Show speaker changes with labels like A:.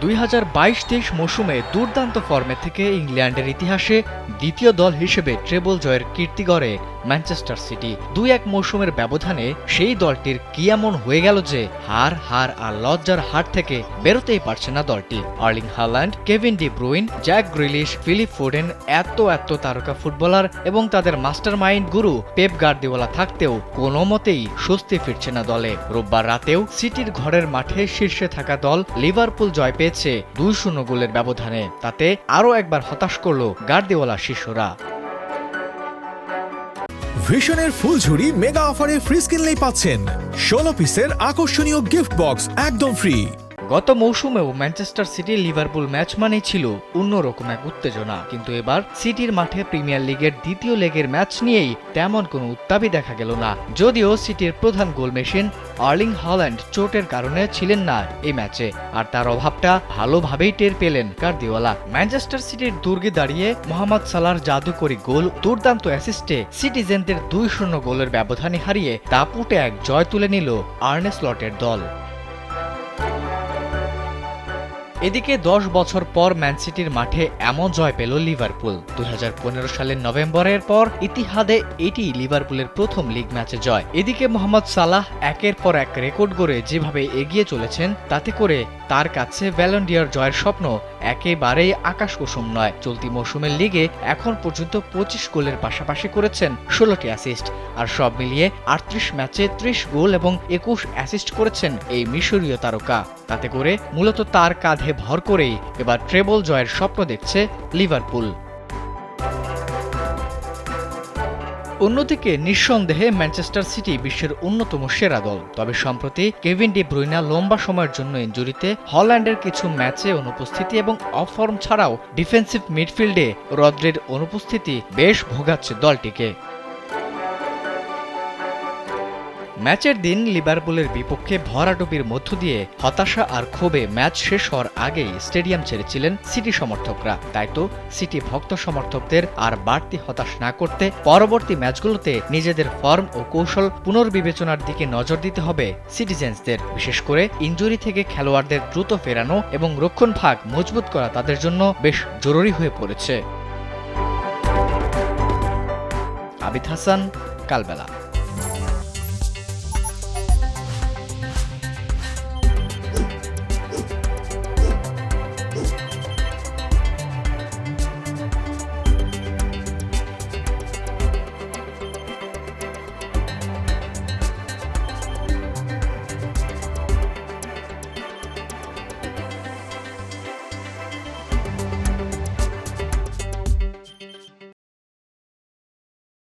A: 2022-23 মৌসুমে দুর্দান্ত ফর্মে থেকে ইংল্যান্ডের ইতিহাসে দ্বিতীয় দল হিসেবে ট্রেবল জয়ের কীর্তি গড়ে ম্যানচেস্টার সিটি। 2-1 মৌসুমের ব্যবধানে সেই দলটির কি এমন হয়ে গেল যে হার আর লজ্জার হাট থেকে বেরোতেই পারছে না দলটি। Erling Haaland, Kevin De Bruyne, Jack Grealish, Phillip Foden এত তারকা ফুটবলার এবং তাদের মাস্টারমাইন্ড গুরু পেপ গার্দিওলা থাকতেও কোনো মতেই স্বস্তি ফিরছে না দলে। রোববার রাতেও সিটির ঘরের মাঠে শীর্ষে থাকা দল লিভারপুল জয় পেয়েছে 2-0 গোলের ব্যবধানে। তাতে আরও একবার হতাশ করল গার্দিওলা শিষ্যরা।
B: ভিশনের ফুলঝুরি মেগা অফারে ফ্রিজ কিনলেই পাচ্ছেন 16 পিসের আকর্ষণীয় গিফট বক্স একদম ফ্রি।
A: গত মৌসুমেও ম্যানচেস্টার সিটি লিভারপুল ম্যাচ মানেই ছিল অন্যরকম এক উত্তেজনা, কিন্তু এবার সিটির মাঠে প্রিমিয়ার লিগের দ্বিতীয় লেগের ম্যাচ নিয়েই তেমন কোনো উত্তাপই দেখা গেল না। যদিও সিটির প্রধান গোল মেশিন আর্লিং হাল্যান্ড চোটের কারণে ছিলেন না এই ম্যাচে, আর তার অভাবটা ভালোভাবেই টের পেলেন গার্দিওলা। ম্যানচেস্টার সিটির দুর্গে দাঁড়িয়ে মোহাম্মদ সালাহর জাদুকরী গোল, দুর্দান্ত অ্যাসিস্টে সিটিজেনদের 2-0 গোলের ব্যবধানে হারিয়ে দাপুটে এক জয় তুলে নিল আর্নে স্লটের দল। এদিকে 10 বছর পর ম্যান সিটির মাঠে এমন জয় পেল লিভারপুল। 2015 সালের নভেম্বরের পর ইতিহাদে এটি লিভারপুলের প্রথম লিগ ম্যাচে জয়। এদিকে মোহাম্মদ সালাহ একের পর এক রেকর্ড গড়ে যেভাবে এগিয়ে চলেছেন, তাতে করে তার কাছে ব্যালন ডি'অর জয়ের স্বপ্ন একেবারেই আকাশকুসুম নয়। চলতি মৌসুমের লিগে এখন পর্যন্ত 25 গোলের পাশাপাশি করেছেন 16টি অ্যাসিস্ট, আর সব মিলিয়ে 38 ম্যাচে 30 গোল এবং 21 অ্যাসিস্ট করেছেন এই মিশরীয় তারকা। তাতে করে মূলত তার কাঁধে ভর করেই এবার ট্রেবল জয়ের স্বপ্ন দেখছে লিভারপুল। অন্যদিকে নিঃসন্দেহে ম্যানচেস্টার সিটি বিশ্বের অন্যতম সেরা দল। তবে সম্প্রতি কেভিন ডি ব্রুইনা লম্বা সময়ের জন্য ইনজুরিতে, হল্যান্ডের কিছু ম্যাচে অনুপস্থিতি এবং অফ ফর্ম ছাড়াও ডিফেন্সিভ মিডফিল্ডে রদ্রির অনুপস্থিতি বেশ ভোগাচ্ছে দলটিকে। ম্যাচের দিন লিভারপুলের বিপক্ষে ভরাডুবির মধ্য দিয়ে হতাশা আর ক্ষোভে ম্যাচ শেষ হওয়ার আগেই স্টেডিয়াম ছেড়েছিলেন সিটি সমর্থকরা। তাই তো সিটি ভক্ত সমর্থকদের আর বাড়তি হতাশ না করতে পরবর্তী ম্যাচগুলোতে নিজেদের ফর্ম ও কৌশল পুনর্বিবেচনার দিকে নজর দিতে হবে সিটিজেন্সদের। বিশেষ করে ইনজুরি থেকে খেলোয়াড়দের দ্রুত ফেরানো এবং রক্ষণভাগ মজবুত করা তাদের জন্য বেশ জরুরি হয়ে পড়েছে। আবিদ হাসান, কালবেলা।